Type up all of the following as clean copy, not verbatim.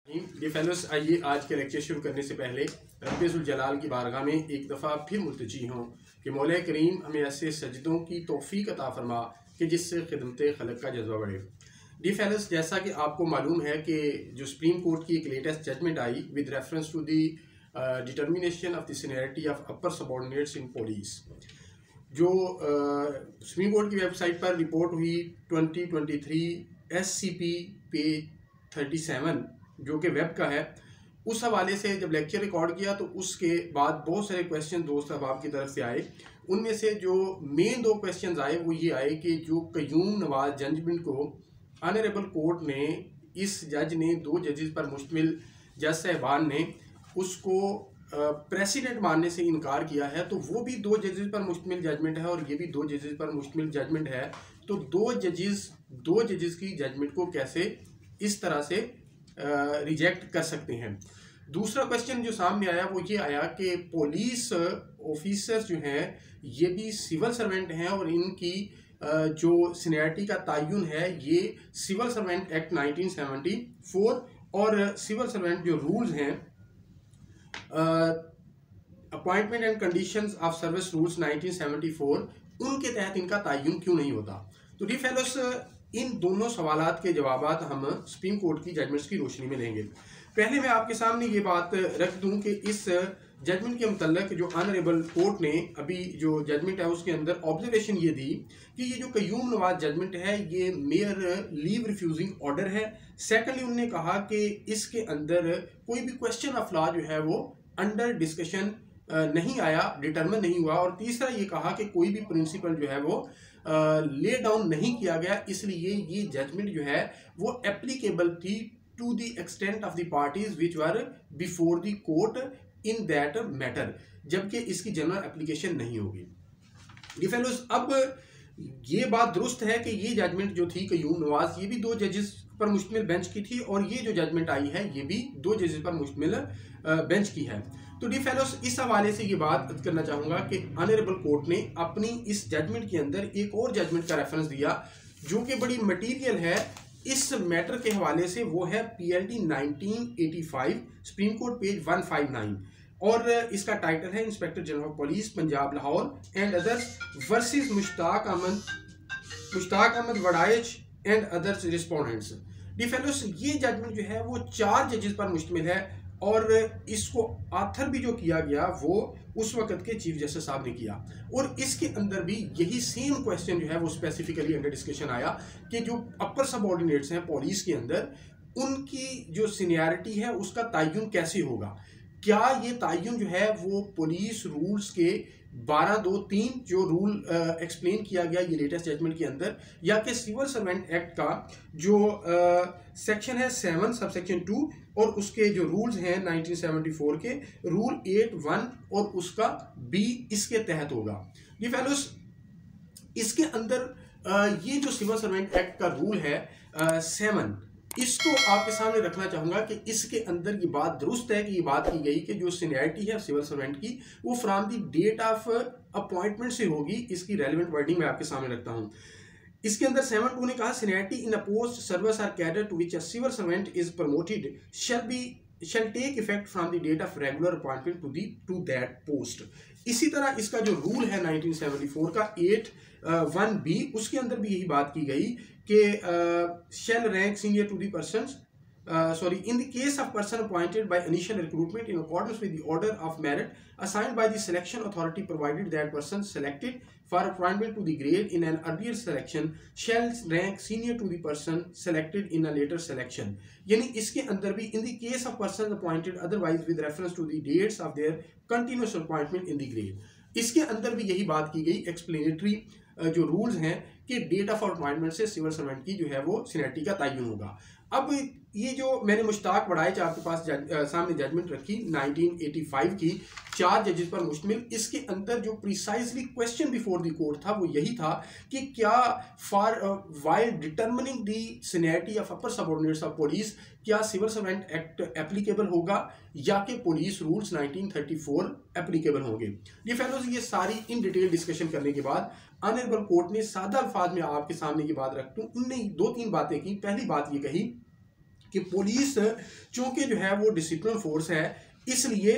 ये फेलोस, आइए आज के लेक्चर शुरू करने से पहले रब्बुल जलाल की बारगाह में एक दफ़ा फिर मुल्तजी हों कि मौला करीम हमें ऐसे सजदों की तौफीक अता फरमा कि जिससे खिदमत खलक का जज्बा बढ़े। डी फेलोस, जैसा कि आपको मालूम है कि जो सुप्रीम कोर्ट की एक लेटेस्ट जजमेंट आई with reference to the determination of the seniority of upper subordinates in police, जो सुप्रीम कोर्ट की वेबसाइट पर रिपोर्ट हुई 2023 SCP पेज 37 जो कि वेब का है, उस हवाले से जब लेक्चर रिकॉर्ड किया तो उसके बाद बहुत सारे क्वेश्चन दोस्त अहबाब की तरफ से आए। उनमें से जो मेन दो क्वेश्चन आए वो ये आए कि जो कयूम नवाज जजमेंट को ऑनरेबल कोर्ट ने, इस जज ने 2 जजेस पर मुश्तमिल जज साहबान ने उसको प्रेसिडेंट मानने से इनकार किया है, तो वो भी 2 जजेस पर मुश्तमिल जजमेंट है और ये भी 2 जजेस पर मुश्तमिल जजमेंट है। तो 2 जजेस की जजमेंट को कैसे इस तरह से रिजेक्ट कर सकते हैं। दूसरा क्वेश्चन जो सामने आया वो ये आया कि पुलिस ऑफिसर्स जो हैं ये भी सिविल सर्वेंट हैं और इनकी जो सीनियरिटी का तयन है ये सिविल सर्वेंट एक्ट 1974 और सिविल सर्वेंट जो रूल्स हैं appointment and conditions of service rules 1974 उनके तहत इनका तयन क्यों नहीं होता। तो डी फेलोस, इन दोनों सवालात के जवाबात हम सुप्रीम कोर्ट की जजमेंट्स की रोशनी में लेंगे। पहले मैं आपके सामने ये बात रख दूं कि इस जजमेंट के मुतल्लिक जो ऑनरेबल कोर्ट ने अभी जो जजमेंट है उसके अंदर ऑब्जर्वेशन ये दी कि ये जो कयूम नवाज जजमेंट है ये मेयर लीव रिफ्यूजिंग ऑर्डर है। सेकेंडली उन्होंने कहा कि इसके अंदर कोई भी क्वेश्चन ऑफ लॉ जो है वो अंडर डिस्कशन नहीं आया, डिटर्मिन नहीं हुआ। और तीसरा ये कहा कि कोई भी प्रिंसिपल जो है वो ले डाउन नहीं किया गया, इसलिए ये जजमेंट जो है वो एप्लीकेबल थी to the extent of the parties which were before the court in that matter, जबकि इसकी जनरल एप्लीकेशन नहीं होगी। डी फेलोस, अब ये बात दुरुस्त है कि ये जजमेंट जो थी कयूम नवाज ये भी 2 जजेस पर मुश्तमिल बेंच की थी और ये जो जजमेंट आई है ये भी 2 जजेस पर मुश्तमिल बेंच की है। तो डी फेलोस, इस हवाले से ये बात करना चाहूँगा कि ऑनरेबल कोर्ट ने अपनी इस जजमेंट के अंदर एक और जजमेंट का रेफरेंस दिया जो कि बड़ी मटीरियल है इस मैटर के हवाले से, वो है PLT 1985 सुप्रीम कोर्ट पेज 159 और इसका टाइटल है inspector general of police Punjab Lahore and others versus Mushtaq Ahmad Waraich and others respondents. Dear fellows, ये जजमेंट जो है वो 4 जजेस पर मुश्तमिल है और इसको आथर भी जो किया गया वो उस वक्त के चीफ जस्टिस साहब ने किया और इसके अंदर भी यही सेम क्वेश्चन जो है वो स्पेसिफिकली अंडर डिस्कशन आया कि जो अपर सबऑर्डिनेट्स हैं पुलिस के अंदर उनकी जो सीनियरिटी है उसका तयन कैसे होगा। क्या ये तयन जो है वो पुलिस रूल्स के 12(2)(3 जो रूल एक्सप्लेन किया गया ये लेटेस्ट जजमेंट के अंदर, या कि सिविल सर्वेंट एक्ट का जो सेक्शन है 7 सबसेक्शन 2 और उसके जो रूल्स हैं 1974 के रूल 8(1) और उसका B इसके तहत होगा। ये फेलोस, इसके अंदर ये जो सिविल सर्वेंट एक्ट का रूल है 7, इसको आपके सामने रखना चाहूंगा कि इसके अंदर ये बात दुरुस्त है कि ये बात की गई कि जो सीनियरिटी है सिविल सर्वेंट की वो from the date of appointment से होगी। इसकी रेलेवेंट वर्डिंग मैं आपके सामने रखता हूं। इसके अंदर 7(2) ने कहा seniority in a post service or cadre to which a civil servant is promoted shall take effect from the date of regular appointment to that post। इसी तरह इसका जो रूल है 1974 का 8(1)(b उसके अंदर भी यही बात की गई कि shall rank senior to the persons in the case of person appointed by initial recruitment in accordance with the order of merit assigned by the selection authority, provided that person selected for appointment to the grade in an earlier selection shall rank senior to the person selected in a later selection। यानी इसके अंदर भी in the case of persons appointed otherwise with reference to the dates of their continuous appointment in the grade, इसके अंदर भी यही बात की गई एक्सप्लेनेटरी जो रूल्स हैं कि डेट ऑफ अपॉइंटमेंट से सिविल सर्वेंट की जो है वो सीनियरिटी का तयन होगा। अब ये जो मैंने मुश्ताक वड़ाइच आपके पास सामने जजमेंट रखी 1985 की 4 जजेस पर मुश्तमिल, इसके अंदर जो precisely question before the court था वो यही था कि क्या for while determining the seniority of upper subordinates of police क्या सिविल सर्वेंट एक्ट एप्लीकेबल होगा या कि पुलिस रूल्स 1934 एप्लीकेबल होंगे। ये फेलोज, ये सारी इन डिटेल डिस्कशन करने के बाद ऑनरेबल कोर्ट ने सादा अल्फाज में आपके सामने ये बात रख दूं, उनने 2-3 बातें की। पहली बात ये कही कि पुलिस चूंकि जो है वो डिसिप्लिन फोर्स है, इसलिए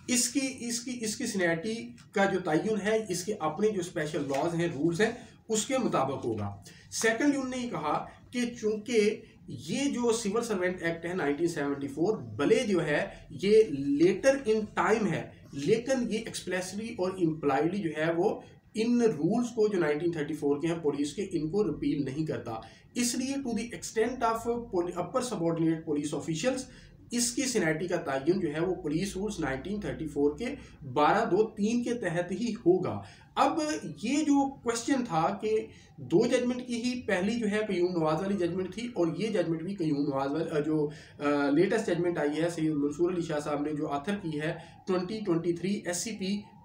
इसकी सीनियरिटी का जो तयन है इसके अपने जो स्पेशल लॉज हैं, रूल्स हैं, उसके मुताबिक होगा। सेकंडली उन्होंने ये कहा कि चूंकि ये जो सिविल सर्वेंट एक्ट है 1974 भले जो है ये लेटर इन टाइम है, लेकिन ये एक्सप्रेसली और इम्प्लाइडली जो है वो इन रूल्स को जो 1934 के हैं पुलिस के, इनको रिपील नहीं करता। इसलिए to the extent of upper subordinate police officials इसकी सीनियरिटी का तयन जो है वो पुलिस रूल्स 1934 के 12(2)(3) के तहत ही होगा। अब ये जो क्वेश्चन था कि दो जजमेंट की ही पहली जो है क़य्यूम नवाज वाली जजमेंट थी और ये जजमेंट भी क़य्यूम नवाज वाली जो लेटेस्ट जजमेंट आई है सैयद मंसूर अली शाह साहब ने जो ऑथर की है 2023 SCP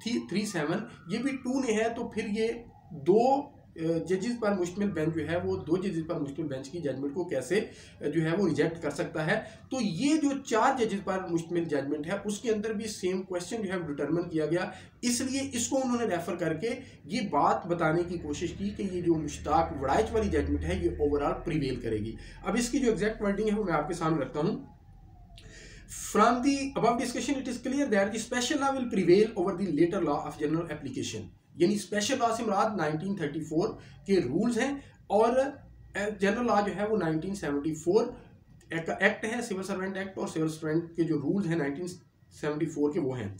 37, ये भी 2 ने है। तो फिर ये दो जजेस पर मुश्तमिल बेंच जो है वो दो जजेस पर मुश्तमिल बेंच की जजमेंट को कैसे जो है वो रिजेक्ट कर सकता है। तो ये जो 4 जजेस पर मुश्तमिल जजमेंट है उसके अंदर भी सेम क्वेश्चन जो है डिटरमिन किया गया, इसलिए इसको उन्होंने रेफर करके ये बात बताने की कोशिश की कि ये जो मुश्ताक वड़ाइच वाली जजमेंट है ये ओवरऑल प्रिवेल करेगी। अब इसकी जो एग्जैक्ट वर्डिंग है वो मैं आपके सामने रखता हूँ। From the above discussion, it is clear that the special law will prevail over the later law of general application। यानी स्पेशल लॉ से मुराद 1934 के रूल्स हैं और जनरल लॉ जो है वो 1974 एक्ट है, सिविल सर्वेंट एक्ट, और सिविल सर्वेंट के जो रूल्स हैं 1974 के वो हैं।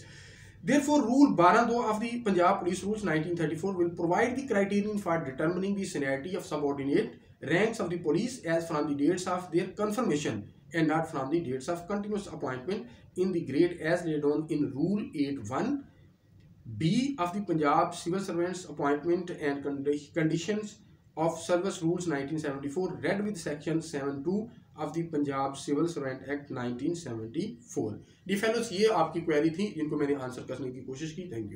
Therefore, Rule 12(2) of the Punjab Police Rules 1934 will provide the criterion for determining the seniority of subordinate ranks of the police as from the dates of their confirmation and not from the dates of continuous appointment in the grade as laid on in Rule 8(1)(b) of the Punjab Civil Servants Appointment and Conditions of Service Rules 1974, read with Section 7(2) of the Punjab Civil Servant Act 1974। D fellows, ये आपकी query थी जिनको मैंने answer करने की कोशिश की। Thank you.